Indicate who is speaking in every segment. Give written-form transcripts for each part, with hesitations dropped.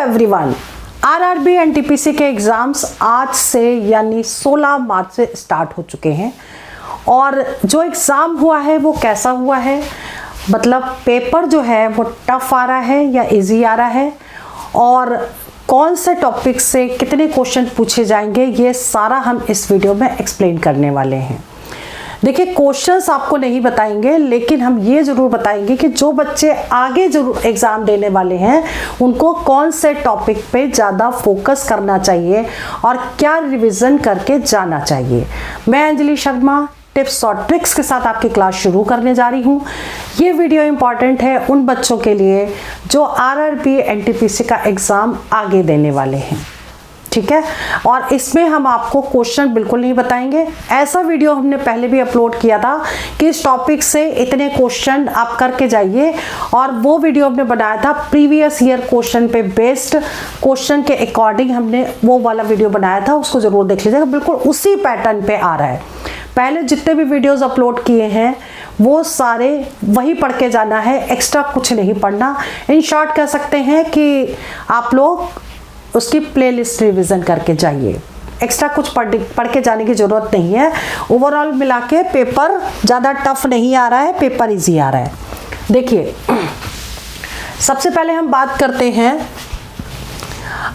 Speaker 1: Everyone, RRB NTPC के exams आज से यानी 16 मार्च से स्टार्ट हो चुके हैं। और जो एग्ज़ाम हुआ है वो कैसा हुआ है, मतलब पेपर जो है वो टफ आ रहा है या इजी आ रहा है, और कौन से टॉपिक से कितने क्वेश्चन पूछे जाएंगे, ये सारा हम इस वीडियो में एक्सप्लेन करने वाले हैं। देखिए, क्वेश्चंस आपको नहीं बताएंगे, लेकिन हम ये ज़रूर बताएंगे कि जो बच्चे आगे जरूर एग्ज़ाम देने वाले हैं उनको कौन से टॉपिक पे ज़्यादा फोकस करना चाहिए और क्या रिवीजन करके जाना चाहिए। मैं अंजलि शर्मा टिप्स और ट्रिक्स के साथ आपकी क्लास शुरू करने जा रही हूँ। ये वीडियो इम्पॉर्टेंट है उन बच्चों के लिए जो आरआरबी एनटीपीसी का एग्ज़ाम आगे देने वाले हैं, ठीक है। और इसमें हम आपको क्वेश्चन बिल्कुल नहीं बताएंगे। ऐसा वीडियो हमने पहले भी अपलोड किया था कि इस टॉपिक से इतने क्वेश्चन आप करके जाइए, और वो वीडियो हमने बनाया था प्रीवियस ईयर क्वेश्चन पे बेस्ड, क्वेश्चन के अकॉर्डिंग हमने वो वाला वीडियो बनाया था, उसको ज़रूर देख लीजिएगा। बिल्कुल उसी पैटर्न पे आ रहा है। पहले जितने भी वीडियोस अपलोड किए हैं वो सारे वही पढ़ के जाना है, एक्स्ट्रा कुछ नहीं पढ़ना। इन शॉर्ट कह सकते हैं कि आप लोग उसकी प्लेलिस्ट रिवीजन करके जाइए, एक्स्ट्रा कुछ पढ़ के जाने की ज़रूरत नहीं है। ओवरऑल मिला के पेपर ज़्यादा टफ नहीं आ रहा है, पेपर इजी आ रहा है। देखिए, सबसे पहले हम बात करते हैं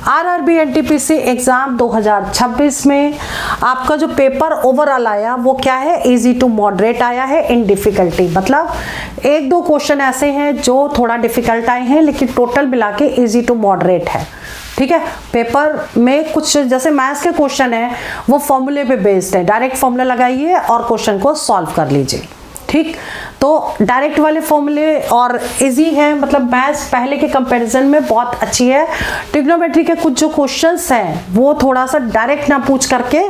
Speaker 1: आरआरबी एनटीपीसी एग्ज़ाम 2026 में आपका जो पेपर ओवरऑल आया वो क्या है, इजी टू मॉडरेट आया है इन डिफ़िकल्टी। मतलब एक दो क्वेश्चन ऐसे हैं जो थोड़ा डिफ़िकल्ट आए हैं, लेकिन टोटल मिला के इजी टू मॉडरेट है, ठीक है। पेपर में कुछ जैसे मैथ्स के क्वेश्चन है वो फॉर्मूले पे बेस्ड है, डायरेक्ट फॉर्मूला लगाइए और क्वेश्चन को सॉल्व कर लीजिए, ठीक। तो डायरेक्ट वाले फॉर्मूले और इजी है, मतलब मैथ्स पहले के कंपैरिजन में बहुत अच्छी है। ट्रिग्नोमेट्री के कुछ जो क्वेश्चंस हैं वो थोड़ा सा डायरेक्ट ना पूछ करके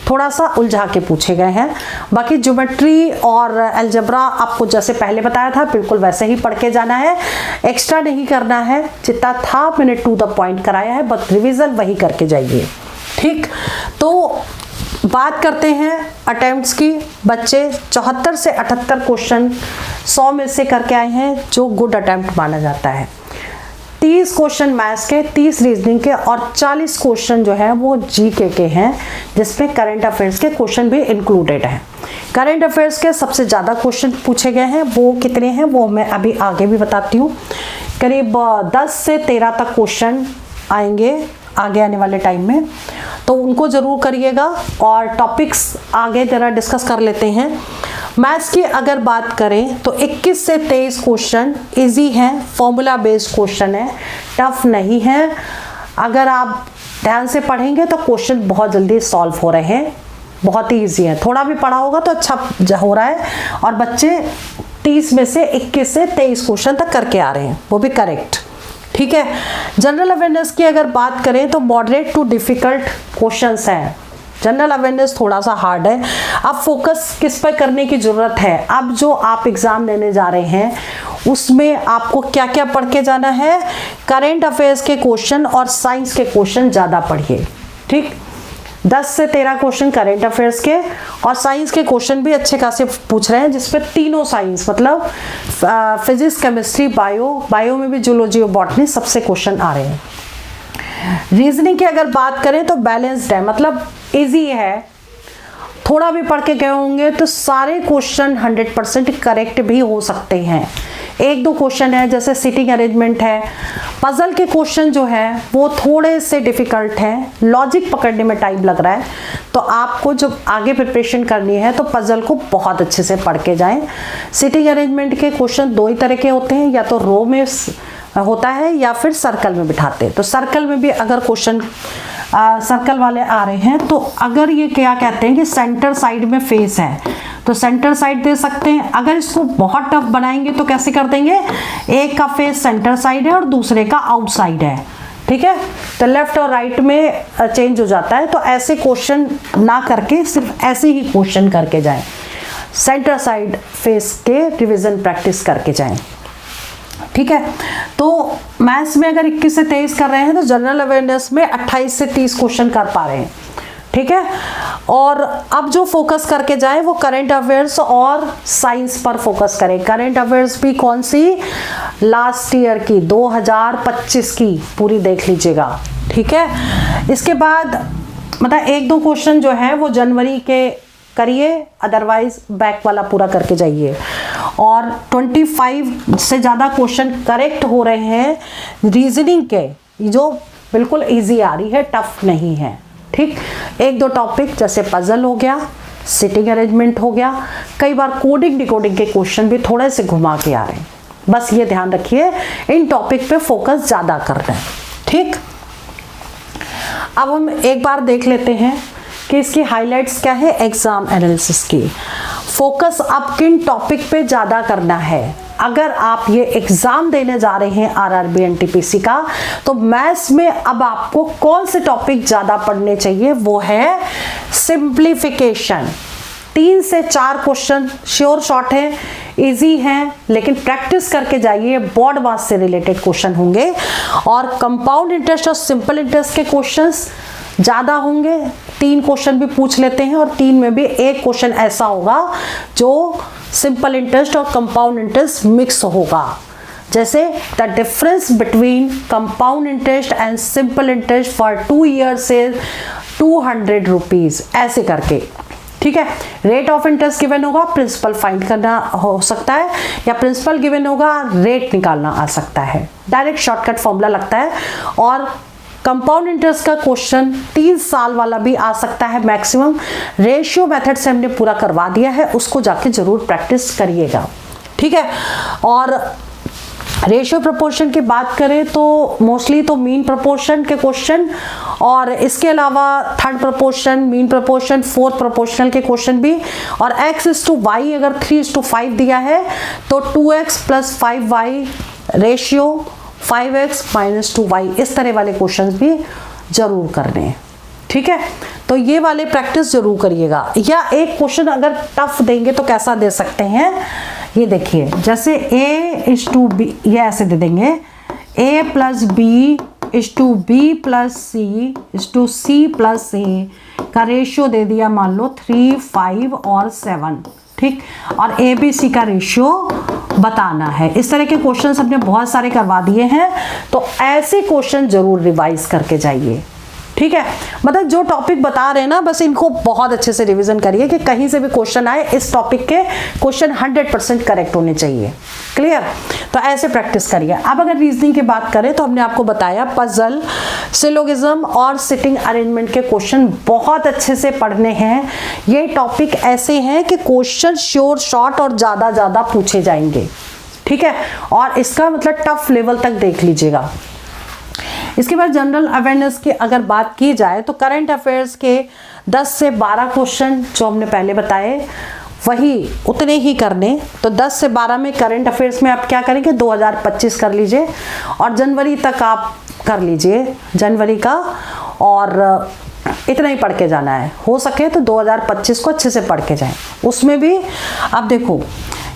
Speaker 1: थोड़ा सा उलझा के पूछे गए हैं। बाकी ज्योमेट्री और अलजेब्रा आपको जैसे पहले बताया था बिल्कुल वैसे ही पढ़ के जाना है, एक्स्ट्रा नहीं करना है। जितना था मैंने टू द पॉइंट कराया है, बस रिविजन वही करके जाइए, ठीक। तो बात करते हैं अटेम्प्ट्स की। बच्चे 74 से 78 क्वेश्चन 100 में से करके आए हैं, जो गुड अटेम्प्ट माना जाता है। 30 क्वेश्चन मैथ्स के, 30 रीजनिंग के और 40 क्वेश्चन जो है वो जीके के हैं, जिसमें करंट अफेयर्स के क्वेश्चन भी इंक्लूडेड हैं। करंट अफेयर्स के सबसे ज़्यादा क्वेश्चन पूछे गए हैं, वो कितने हैं वो मैं अभी आगे भी बताती हूँ। करीब 10 से 13 तक क्वेश्चन आएंगे आगे आने वाले टाइम में, तो उनको ज़रूर करिएगा। और टॉपिक्स आगे ज़रा डिस्कस कर लेते हैं। मैथ्स की अगर बात करें तो 21 से 23 क्वेश्चन इजी हैं, फॉर्मूला बेस्ड क्वेश्चन है, टफ नहीं है। अगर आप ध्यान से पढ़ेंगे तो क्वेश्चन बहुत जल्दी सॉल्व हो रहे हैं, बहुत ही ईजी है। थोड़ा भी पढ़ा होगा तो अच्छा हो रहा है, और बच्चे 30 में से 21 से 23 क्वेश्चन तक करके आ रहे हैं, वो भी करेक्ट, ठीक है। जनरल अवेयरनेस की अगर बात करें तो मॉडरेट टू डिफ़िकल्ट क्वेश्चंस हैं। जनरल अवेयरनेस थोड़ा सा हार्ड है। अब फोकस किस पर करने की ज़रूरत है, अब जो आप एग्ज़ाम देने जा रहे हैं उसमें आपको क्या क्या पढ़ के जाना है। करेंट अफेयर्स के क्वेश्चन और साइंस के क्वेश्चन ज़्यादा पढ़िए, ठीक। 10 से 13 क्वेश्चन करेंट अफेयर्स के, और साइंस के क्वेश्चन भी अच्छे खासे पूछ रहे हैं, जिसपे तीनों साइंस मतलब फिजिक्स, केमिस्ट्री, बायो में भी जूलॉजी और बॉटनी सबसे क्वेश्चन आ रहे हैं। रीजनिंग की अगर बात करें तो बैलेंस्ड है, मतलब इजी है। थोड़ा भी पढ़ के गए होंगे तो सारे क्वेश्चन 100% करेक्ट भी हो सकते हैं। एक दो क्वेश्चन है जैसे सीटिंग अरेंजमेंट है। पजल के क्वेश्चन जो है वो थोड़े से डिफ़िकल्ट हैं, लॉजिक पकड़ने में टाइम लग रहा है, तो आपको जब आगे प्रिपरेशन करनी है तो पजल को बहुत अच्छे से पढ़ के जाएं। सीटिंग अरेंजमेंट के क्वेश्चन दो ही तरह के होते हैं, या तो रो में होता है या फिर सर्कल में बिठाते हैं। तो सर्कल में भी अगर क्वेश्चन सर्कल वाले आ रहे हैं तो अगर ये क्या कहते हैं कि सेंटर साइड में फेस है तो सेंटर साइड दे सकते हैं। अगर इसको बहुत टफ बनाएंगे तो कैसे कर देंगे, एक का फेस सेंटर साइड है और दूसरे का आउटसाइड है, ठीक है, तो लेफ्ट और राइट में चेंज हो जाता है। तो ऐसे क्वेश्चन ना करके सिर्फ ऐसे ही क्वेश्चन करके जाएं, सेंटर साइड फेस के रिवीजन प्रैक्टिस करके जाएं, ठीक है। तो मैथ्स में अगर 21 से 23 कर रहे हैं तो जनरल अवेयरनेस में 28 से 30 क्वेश्चन कर पा रहे हैं, ठीक है। और अब जो फोकस करके जाए वो करंट अफेयर्स और साइंस पर फोकस करें। करंट अफेयर्स भी कौन सी, लास्ट ईयर की 2025 की पूरी देख लीजिएगा, ठीक है। इसके बाद मतलब एक दो क्वेश्चन जो है वो जनवरी के करिए, अदरवाइज बैक वाला पूरा करके जाइए। और 25 से ज़्यादा क्वेश्चन करेक्ट हो रहे हैं रीजनिंग के, जो बिल्कुल इजी आ रही है, टफ नहीं है, ठीक। एक दो टॉपिक जैसे पजल हो गया, सिटिंग अरेंजमेंट हो गया, कई बार कोडिंग डिकोडिंग के क्वेश्चन भी थोड़े से घुमा के आ रहे हैं, बस ये ध्यान रखिए इन टॉपिक पे फोकस ज़्यादा करना है, ठीक। अब हम एक बार देख लेते हैं कि इसकी हाइलाइट्स क्या है एग्जाम एनालिसिस की। फोकस अब किन टॉपिक पे ज़्यादा करना है। अगर आप ये एग्जाम देने जा रहे हैं आरआरबी एनटीपीसी का, तो मैथ्स में अब आपको कौन से टॉपिक ज़्यादा पढ़ने चाहिए, वो है सिंप्लीफिकेशन। 3 से 4 क्वेश्चन श्योर शॉर्ट है, इजी हैं, लेकिन प्रैक्टिस करके जाइए, बोर्ड मास से रिलेटेड क्वेश्चन होंगे। और कंपाउंड इंटरेस्ट और सिंपल इंटरेस्ट के क्वेश्चंस ज़्यादा होंगे, 3 क्वेश्चन भी पूछ लेते हैं और 3 में भी एक क्वेश्चन ऐसा होगा जो सिंपल इंटरेस्ट और कंपाउंड इंटरेस्ट मिक्स होगा। जैसे the difference between compound interest and simple interest for 2 years is 200 rupees, ऐसे करके, ठीक है। रेट ऑफ इंटरेस्ट गिवन होगा, प्रिंसिपल फाइंड करना हो सकता है, या प्रिंसिपल गिवन होगा, रेट निकालना आ सकता है, डायरेक्ट शॉर्टकट फॉर्मूला लगता है। और कंपाउंड इंटरेस्ट का क्वेश्चन 3 साल वाला भी आ सकता है मैक्सिमम। रेशियो मेथड से हमने पूरा करवा दिया है, उसको जाके जरूर प्रैक्टिस करिएगा, ठीक है। और रेशियो प्रोपोर्शन की बात करें तो मोस्टली तो मीन प्रोपोर्शन के क्वेश्चन, और इसके अलावा third proportion, mean proportion, fourth proportional के क्वेश्चन भी। और x:y अगर 3:5 दिया है तो 2x + 5y ratio 5x - 2y, इस तरह वाले क्वेश्चंस भी जरूर करने हैं, ठीक है। तो ये वाले प्रैक्टिस जरूर करिएगा। या एक क्वेश्चन अगर टफ देंगे तो कैसा दे सकते हैं, ये देखिए, जैसे a:b, ये ऐसे दे देंगे, a + b = b + c c + a का रेशियो दे दिया, मान लो 3, 5 और 7, ठीक। और ABC का रेशियो बताना है। इस तरह के क्वेश्चंस हमने बहुत सारे करवा दिए हैं, तो ऐसे क्वेश्चन जरूर रिवाइज करके जाइए, ठीक है। मतलब जो टॉपिक बता रहे हैं ना, बस इनको बहुत अच्छे से रिवीजन करिए कि कहीं से भी क्वेश्चन आए, इस टॉपिक के क्वेश्चन 100% करेक्ट होने चाहिए, क्लियर। तो ऐसे प्रैक्टिस करिए। अब अगर रीजनिंग की बात करें तो हमने आपको बताया पजल, सिलोगिज्म और सिटिंग अरेंजमेंट के क्वेश्चन बहुत अच्छे से पढ़ने हैं। ये टॉपिक ऐसे हैं कि क्वेश्चन श्योर शॉर्ट और ज़्यादा पूछे जाएंगे, ठीक है। और इसका मतलब टफ लेवल तक देख लीजिएगा। इसके बाद जनरल अवेयरनेस की अगर बात की जाए तो करंट अफेयर्स के 10 से 12 क्वेश्चन जो हमने पहले बताए वही उतने ही करने। तो 10 से 12 में करंट अफेयर्स में आप क्या करेंगे, 2025 कर लीजिए और जनवरी तक आप कर लीजिए जनवरी का, और इतना ही पढ़ के जाना है। हो सके तो 2025 को अच्छे से पढ़ के जाएं। उसमें भी अब देखो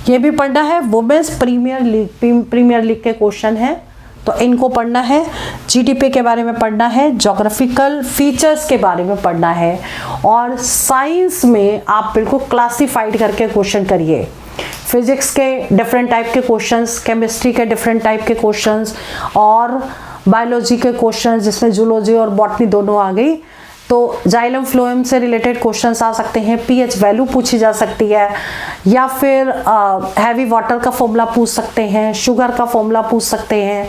Speaker 1: ये भी पढ़ना है, वुमेन्स प्रीमियर लीग के क्वेश्चन हैं तो इनको पढ़ना है, जीडीपी के बारे में पढ़ना है, ज्योग्राफिकल फीचर्स के बारे में पढ़ना है। और साइंस में आप बिल्कुल क्लासिफाइड करके क्वेश्चन करिए। फिजिक्स के डिफरेंट टाइप के क्वेश्चंस, केमिस्ट्री के डिफरेंट टाइप के क्वेश्चंस और बायोलॉजी के क्वेश्चंस जिसमें जूलॉजी और बॉटनी दोनों आ गई। तो जाइलम फ्लोएम से रिलेटेड क्वेश्चंस आ सकते हैं, पीएच वैल्यू पूछी जा सकती है, या फिर हैवी वाटर का फॉर्मूला पूछ सकते हैं, शुगर का फॉर्मूला पूछ सकते हैं,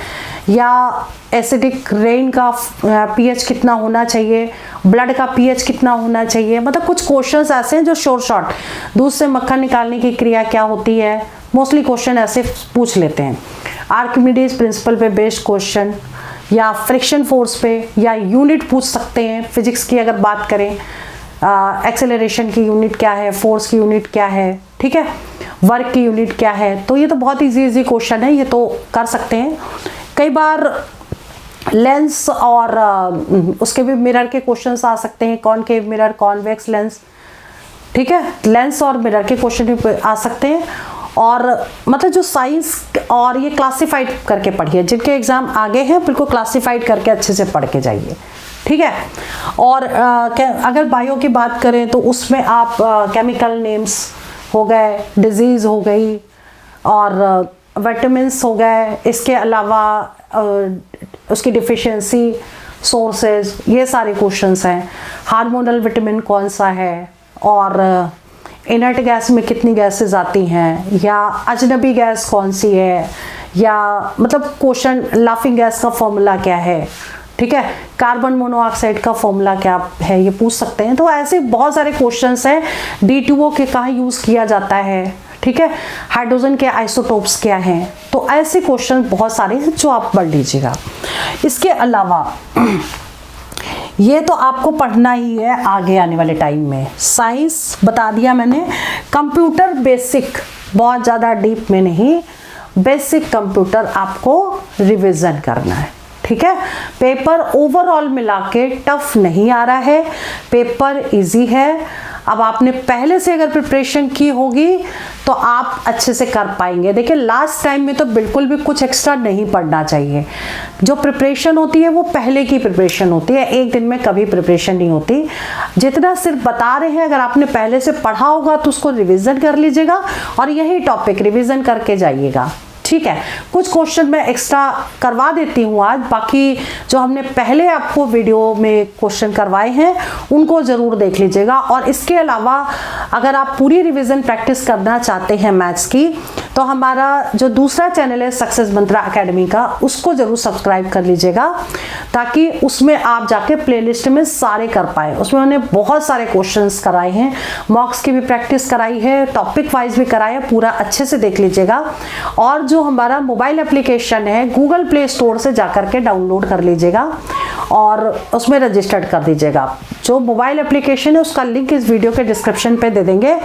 Speaker 1: या एसिडिक रेन का पीएच कितना होना चाहिए, ब्लड का पीएच कितना होना चाहिए। मतलब कुछ क्वेश्चंस ऐसे हैं जो शॉर्ट शॉर्ट, दूध से मक्खन निकालने की क्रिया क्या होती है, मोस्टली क्वेश्चन ऐसे पूछ लेते हैं। आर्किमिडीज प्रिंसिपल पे बेस्ड क्वेश्चन, या फ्रिक्शन फोर्स पे, या यूनिट पूछ सकते हैं। फिजिक्स की अगर बात करें, एक्सेलरेशन की यूनिट क्या है, फोर्स की यूनिट क्या है, ठीक है, वर्क की यूनिट क्या है। तो ये तो बहुत इजी क्वेश्चन है, ये तो कर सकते हैं। कई बार लेंस और उसके भी मिरर के क्वेश्चंस आ सकते हैं, कॉनकेव मिरर, कॉन्वेक्स लेंस, ठीक है, लेंस और मिरर के क्वेश्चन भी आ सकते हैं। और मतलब जो साइंस, और ये क्लासिफाइड करके पढ़िए, जिनके एग्जाम आगे हैं बिल्कुल क्लासिफाइड करके अच्छे से पढ़ के जाइए, ठीक है। और अगर बायो की बात करें तो उसमें आप केमिकल नेम्स हो गए, डिजीज़ हो गई और विटामिन्स हो गए, इसके अलावा उसकी डिफिशिएंसी, सोर्सेज, ये सारे क्वेश्चंस हैं। हार्मोनल विटामिन कौन सा है और इनर्ट गैस में कितनी गैसेस आती हैं, या अजनबी गैस कौन सी है, या मतलब क्वेश्चन लाफिंग गैस का फॉर्मूला क्या है, ठीक है, कार्बन मोनोऑक्साइड का फॉर्मूला क्या है, ये पूछ सकते हैं। तो ऐसे बहुत सारे क्वेश्चंस हैं। D2O के कहाँ यूज़ किया जाता है, ठीक है, हाइड्रोजन के आइसोटोप्स क्या हैं, तो ऐसे क्वेश्चन बहुत सारे हैं जो आप पढ़ लीजिएगा। इसके अलावा ये तो आपको पढ़ना ही है आगे आने वाले टाइम में। साइंस बता दिया मैंने, कंप्यूटर बेसिक, बहुत ज़्यादा डीप में नहीं, बेसिक कंप्यूटर आपको रिवीजन करना है, ठीक है। पेपर ओवरऑल मिला के टफ नहीं आ रहा है, पेपर इजी है। अब आपने पहले से अगर प्रिपरेशन की होगी तो आप अच्छे से कर पाएंगे। देखिए लास्ट टाइम में तो बिल्कुल भी कुछ एक्स्ट्रा नहीं पढ़ना चाहिए। जो प्रिपरेशन होती है वो पहले की प्रिपरेशन होती है, एक दिन में कभी प्रिपरेशन नहीं होती। जितना सिर्फ बता रहे हैं, अगर आपने पहले से पढ़ा होगा तो उसको रिवीजन कर लीजिएगा और यही टॉपिक रिवीजन करके जाइएगा, ठीक है। कुछ क्वेश्चन मैं एक्स्ट्रा करवा देती हूँ आज, बाकी जो हमने पहले आपको वीडियो में क्वेश्चन करवाए हैं उनको ज़रूर देख लीजिएगा। और इसके अलावा अगर आप पूरी रिवीजन प्रैक्टिस करना चाहते हैं मैथ्स की, तो हमारा जो दूसरा चैनल है सक्सेस मंत्रा एकेडमी का, उसको ज़रूर सब्सक्राइब कर लीजिएगा, ताकि उसमें आप जाके प्लेलिस्ट में सारे कर पाए। उसमें मैंने बहुत सारे क्वेश्चंस कराए हैं, मॉक्स की भी प्रैक्टिस कराई है, टॉपिक वाइज भी कराया है, पूरा अच्छे से देख लीजिएगा। और जो हमारा मोबाइल एप्लीकेशन है गूगल प्ले स्टोर से जाकर के डाउनलोड कर लीजिएगा और उसमें रजिस्टर्ड कर दीजिएगा। जो मोबाइल एप्लीकेशन है उसका लिंक इस वीडियो के डिस्क्रिप्शन पे दे देंगे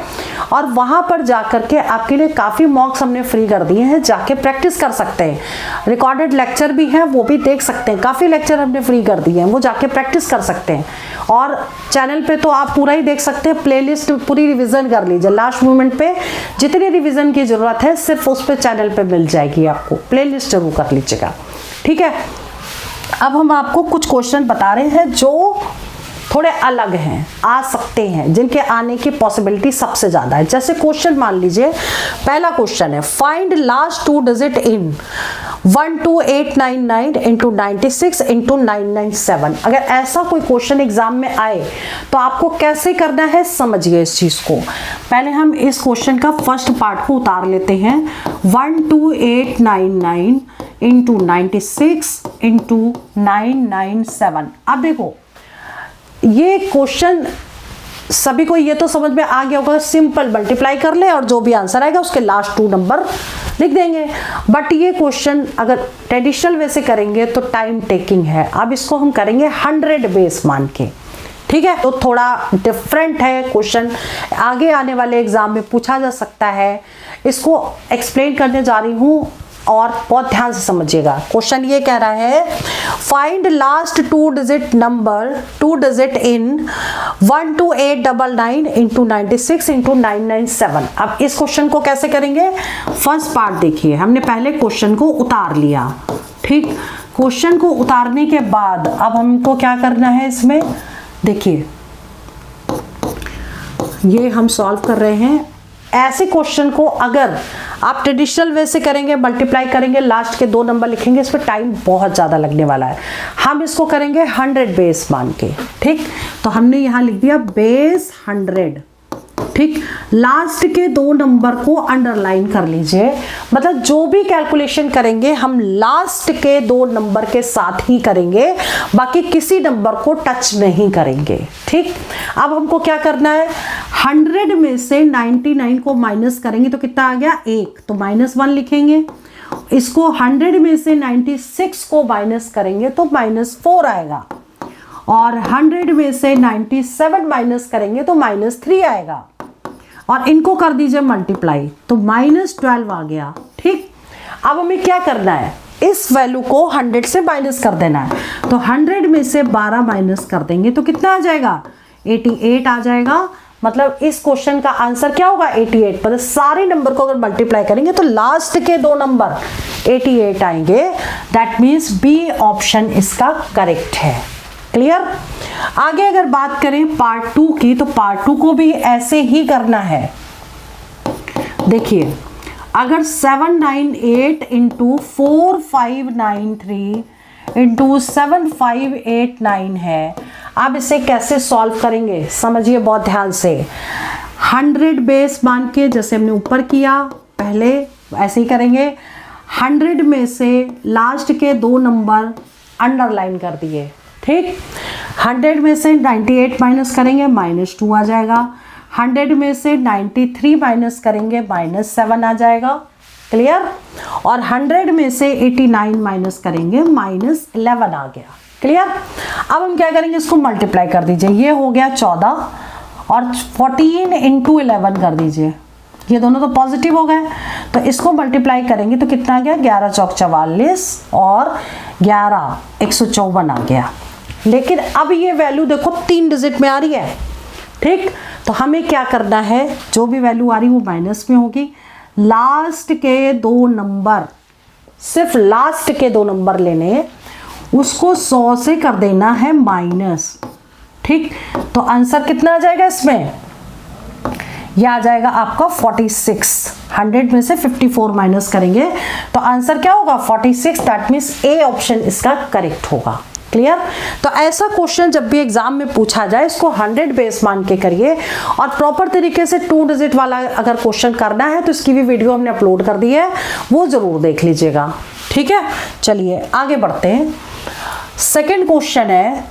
Speaker 1: और वहां पर जाकर के आपके लिए काफ़ी मॉक्स हमने फ्री कर दिए हैं, जाके प्रैक्टिस कर सकते हैं। रिकॉर्डेड लेक्चर भी हैं, वो भी देख सकते हैं, काफ़ी लेक्चर हमने फ्री कर दिए हैं, वो जाके प्रैक्टिस कर सकते हैं। और चैनल पे तो आप पूरा ही देख सकते हैं, प्लेलिस्ट पूरी रिवीजन कर लीजिए। लास्ट मोमेंट पे जितनी रिवीजन की ज़रूरत है सिर्फ उस पर चैनल पे मिल जाएगी, आपको प्लेलिस्ट जरूर कर लीजिएगा, ठीक है। अब हम आपको कुछ क्वेश्चन बता रहे हैं जो थोड़े अलग हैं, आ सकते हैं, जिनके आने की पॉसिबिलिटी सबसे ज़्यादा है। जैसे क्वेश्चन मान लीजिए, पहला क्वेश्चन है find last 2 digit in 12899 into 96 into 997। अगर ऐसा कोई क्वेश्चन एग्जाम में आए तो आपको कैसे करना है, समझिए इस चीज़ को। पहले हम इस क्वेश्चन का फर्स्ट पार्ट को उतार लेते हैं। 12899 इंटू 96 इंटू 997। अब देखो ये क्वेश्चन सभी को ये तो समझ में आ गया होगा, सिंपल मल्टीप्लाई कर ले और जो भी आंसर आएगा उसके लास्ट 2 नंबर लिख देंगे। बट ये क्वेश्चन अगर ट्रेडिशनल वे से करेंगे तो टाइम टेकिंग है। अब इसको हम करेंगे 100 बेस मान के, ठीक है। तो थोड़ा डिफरेंट है क्वेश्चन, आगे आने वाले एग्जाम में पूछा जा सकता है। इसको एक्सप्लेन करने जा रही हूँ और बहुत ध्यान से समझिएगा। क्वेश्चन ये कह रहा है find last 2 digit number 2 digit in 12899 into 96 into 997। अब इस क्वेश्चन को कैसे करेंगे, फर्स्ट पार्ट देखिए, हमने पहले क्वेश्चन को उतार लिया, ठीक। क्वेश्चन को उतारने के बाद अब हमको क्या करना है, इसमें देखिए ये हम सॉल्व कर रहे हैं। ऐसे क्वेश्चन को अगर आप ट्रेडिशनल वे से करेंगे, मल्टीप्लाई करेंगे, लास्ट के 2 नंबर लिखेंगे, इस पर टाइम बहुत ज़्यादा लगने वाला है। हम इसको करेंगे 100 बेस मान के, ठीक। तो हमने यहाँ लिख दिया बेस 100, ठीक। लास्ट के 2 नंबर को अंडरलाइन कर लीजिए, मतलब जो भी कैलकुलेशन करेंगे हम लास्ट के 2 नंबर के साथ ही करेंगे, बाकी किसी नंबर को टच नहीं करेंगे, ठीक। अब हमको क्या करना है, 100 में से 99 को माइनस करेंगे तो कितना आ गया, 1, तो -1 लिखेंगे। इसको 100 में से 96 को माइनस करेंगे तो -4 आएगा, और 100 में से 97 माइनस करेंगे तो -3 आएगा, और इनको कर दीजिए मल्टीप्लाई तो -12 आ गया, ठीक। अब हमें क्या करना है, इस वैल्यू को 100 से माइनस कर देना है। तो 100 में से 12 माइनस कर देंगे तो कितना आ जाएगा, 88 आ जाएगा। मतलब इस क्वेश्चन का आंसर क्या होगा, 88। मतलब सारे नंबर को अगर मल्टीप्लाई करेंगे तो लास्ट के 2 नंबर 88 आएंगे। दैट मीन्स बी ऑप्शन इसका करेक्ट है, क्लियर। आगे अगर बात करें पार्ट 2 की, तो पार्ट 2 को भी ऐसे ही करना है। देखिए, अगर 798 इंटू 4593 इंटू 7589 है, आप इसे कैसे सॉल्व करेंगे समझिए बहुत ध्यान से। 100 बेस मान के, जैसे हमने ऊपर किया पहले ऐसे ही करेंगे। 100 में से लास्ट के 2 नंबर अंडरलाइन कर दिए, ठीक। 100 में से 98 माइनस करेंगे -2 आ जाएगा। 100 में से 93 माइनस करेंगे -7 आ जाएगा, क्लियर। और 100 में से 89 माइनस करेंगे -11 आ गया, क्लियर। अब हम क्या करेंगे, इसको मल्टीप्लाई कर दीजिए। ये हो गया 14 और 14 इंटू 11 कर दीजिए। ये दोनों तो पॉजिटिव हो गए, तो इसको मल्टीप्लाई करेंगे तो कितना आ गया, 11 चौक 44 और 11 154 आ गया। लेकिन अब ये वैल्यू देखो 3 डिजिट में आ रही है, ठीक। तो हमें क्या करना है, जो भी वैल्यू आ रही है वो माइनस में होगी। लास्ट के 2 नंबर, सिर्फ लास्ट के 2 नंबर लेने, उसको 100 से कर देना है माइनस, ठीक। तो आंसर कितना आ जाएगा इसमें, यह आ जाएगा आपका 46। 100 में से 54 माइनस करेंगे तो आंसर क्या होगा, 46। दैट मीन्स ए ऑप्शन इसका करेक्ट होगा, क्लियर। तो ऐसा क्वेश्चन जब भी एग्जाम में पूछा जाए, इसको 100 बेस मान के करिए। और प्रॉपर तरीके से 2 डिजिट वाला अगर क्वेश्चन करना है तो इसकी भी वीडियो हमने अपलोड कर दी है, वो जरूर देख लीजिएगा, ठीक है। चलिए आगे बढ़ते हैं। सेकेंड क्वेश्चन है,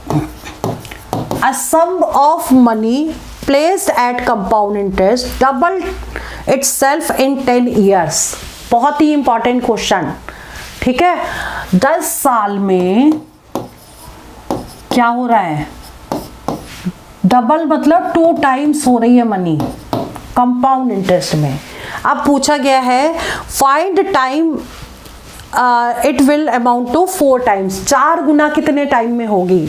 Speaker 1: a sum of money placed at compound interest doubled itself in 10 years। बहुत ही इंपॉर्टेंट क्वेश्चन, ठीक है। 10 साल में क्या हो रहा है, डबल मतलब 2 टाइम्स हो रही है मनी कंपाउंड इंटरेस्ट में। अब पूछा गया है find time it will amount to 4 times. 4 गुना कितने टाइम में होगी,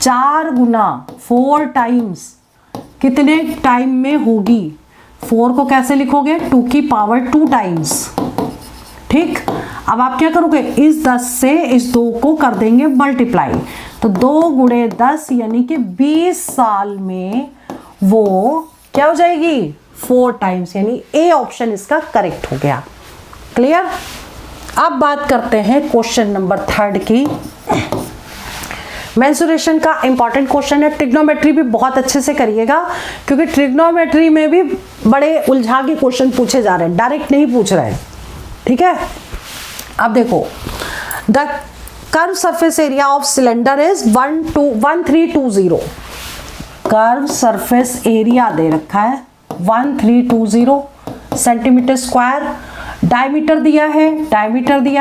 Speaker 1: 4 गुना 4 टाइम्स कितने टाइम में होगी। 4 को कैसे लिखोगे, 2 की पावर 2 टाइम्स, ठीक। अब आप क्या करोगे, इस 10 से इस 2 को कर देंगे मल्टीप्लाई, तो 2 गुणे 10 यानी कि 20 साल में वो क्या हो जाएगी, 4 टाइम्स, यानी ए ऑप्शन इसका करेक्ट हो गया, क्लियर। अब बात करते हैं क्वेश्चन नंबर 3 की। मेंसुरेशन का इंपॉर्टेंट क्वेश्चन है। ट्रिग्नोमेट्री भी बहुत अच्छे से करिएगा, क्योंकि ट्रिग्नोमेट्री में भी बड़े उलझा के क्वेश्चन पूछे जा रहे हैं, डायरेक्ट नहीं पूछ रहे हैं, ठीक है। अब देखो, the curve surface area of cylinder is 1320। Curve surface area दे रखा है 1320 सेंटीमीटर स्क्वायर। डायमीटर दिया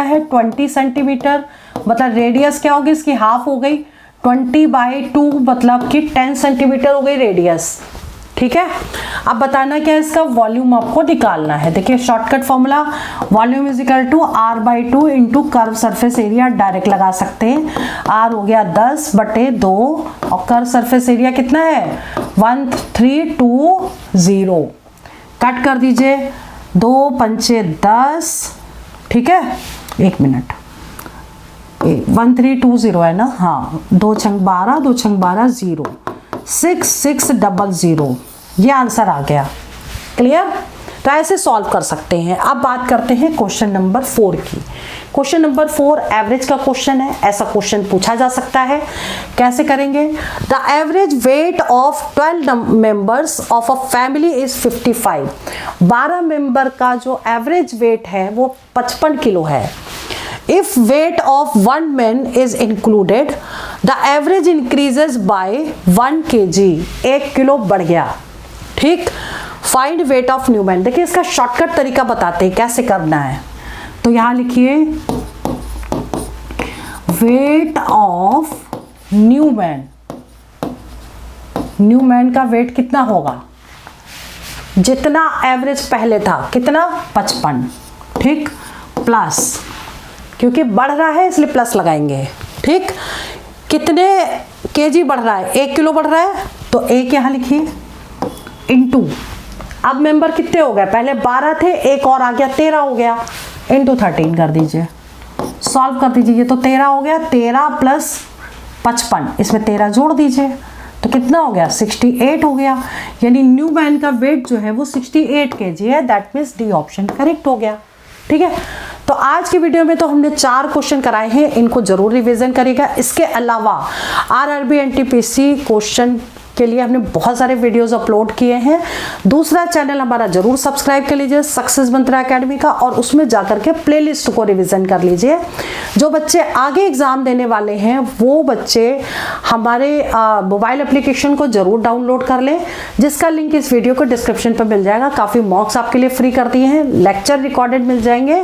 Speaker 1: है 20 सेंटीमीटर, मतलब रेडियस क्या होगी इसकी, हाफ हो गई। 20/2 मतलब कि 10 सेंटीमीटर हो गई रेडियस, ठीक है। अब बताना क्या है, इसका वॉल्यूम आपको निकालना है। देखिए shortcut formula, volume is equal to R/2 into curve surface area, direct लगा सकते हैं। R हो गया 10/2 और कर्व सरफेस एरिया कितना है 1320। कट कर दीजिए, 2 पंचे 10, ठीक है। 1 मिनट, 1320 है ना, हाँ। 2 छंग 12, 2 छंग 12 0, 6600। ये आंसर आ गया, क्लियर। तो ऐसे सॉल्व कर सकते हैं। अब बात करते हैं क्वेश्चन नंबर 4 की। क्वेश्चन नंबर 4 एवरेज का क्वेश्चन है। ऐसा क्वेश्चन पूछा जा सकता है, कैसे करेंगे। The average weight of 12 members of a family is 55। 12 member का जो एवरेज वेट है वो 55 किलो है। If weight of 1 man is included, the average increases by 1 kg। 1 kilo बढ़ गया, ठीक। Find weight of new man. देखिए इसका शॉर्टकट तरीका बताते हैं कैसे करना है। तो यहां लिखिए weight of new man. New man का वेट कितना होगा, जितना एवरेज पहले था, कितना 55, ठीक। प्लस, क्योंकि बढ़ रहा है इसलिए प्लस लगाएंगे, ठीक। कितने केजी बढ़ रहा है, 1 किलो बढ़ रहा है, तो 1 यहाँ लिखिए इंटू। अब मेंबर कितने हो गए, पहले 12 थे, 1 और आ गया 13 हो गया, इंटू 13 कर दीजिए। सॉल्व कर दीजिए, ये तो 13 हो गया। 13 प्लस 55, इसमें 13 जोड़ दीजिए तो कितना हो गया 68 हो गया, यानी न्यू मैन का वेट जो है वो 68 kg है। That means D option correct हो गया। ठीक है, तो आज की वीडियो में तो हमने 4 क्वेश्चन कराए हैं, इनको जरूर रिवीजन करिएगा। इसके अलावा आरआरबी एनटीपीसी क्वेश्चन के लिए हमने बहुत सारे वीडियोस अपलोड किए हैं। दूसरा चैनल हमारा जरूर सब्सक्राइब कर लीजिए सक्सेस मंत्रा एकेडमी का, और उसमें जाकर के प्लेलिस्ट को रिवीजन कर लीजिए। जो बच्चे आगे एग्जाम देने वाले हैं वो बच्चे हमारे मोबाइल एप्लीकेशन को जरूर डाउनलोड कर लें, जिसका लिंक इस वीडियो को डिस्क्रिप्शन पर मिल जाएगा। काफ़ी मॉक्स आपके लिए फ्री कर दिए हैं, लेक्चर रिकॉर्डेड मिल जाएंगे,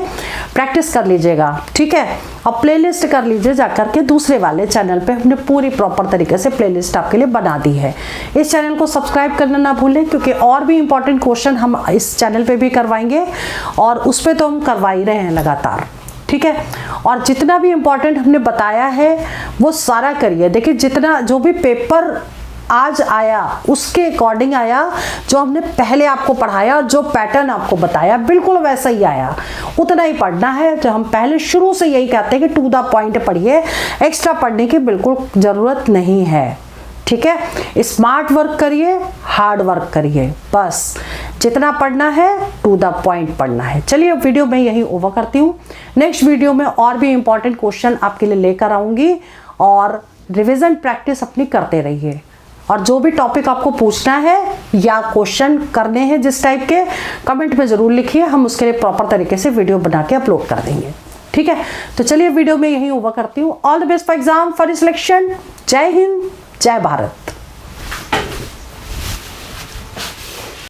Speaker 1: प्रैक्टिस कर लीजिएगा। ठीक है, और प्लेलिस्ट कर लीजिए जाकर के दूसरे वाले चैनल पे, हमने पूरी प्रॉपर तरीके से प्लेलिस्ट आपके लिए बना दी है। इस चैनल को सब्सक्राइब करना ना भूलें, क्योंकि और भी इंपॉर्टेंट क्वेश्चन हम इस चैनल पे भी करवाएंगे, और उस पे तो हम करवा ही रहे हैं लगातार। ठीक है, और जितना भी इंपॉर्टेंट हमने बताया है वो सारा करिए। देखिए, जितना जो भी पेपर आज आया उसके अकॉर्डिंग आया, जो हमने पहले आपको पढ़ाया, जो पैटर्न आपको बताया बिल्कुल वैसा ही आया, उतना ही पढ़ना है। जो हम पहले शुरू से यही कहते हैं कि टू द पॉइंट पढ़िए, एक्स्ट्रा पढ़ने की बिल्कुल ज़रूरत नहीं है। ठीक है, स्मार्ट वर्क करिए, हार्ड वर्क करिए, बस जितना पढ़ना है टू द पॉइंट पढ़ना है। चलिए वीडियो मैं यही ओवर करती हूँ। नेक्स्ट वीडियो में और भी इंपॉर्टेंट क्वेश्चन आपके लिए लेकर आऊँगी, और रिविजन प्रैक्टिस अपनी करते रहिए। और जो भी टॉपिक आपको पूछना है या क्वेश्चन करने हैं जिस टाइप के, कमेंट में ज़रूर लिखिए, हम उसके लिए प्रॉपर तरीके से वीडियो बना के अपलोड कर देंगे। ठीक है, तो चलिए वीडियो में यही ओवर करती हूँ। All the best for exam, for selection. जय हिंद, जय भारत।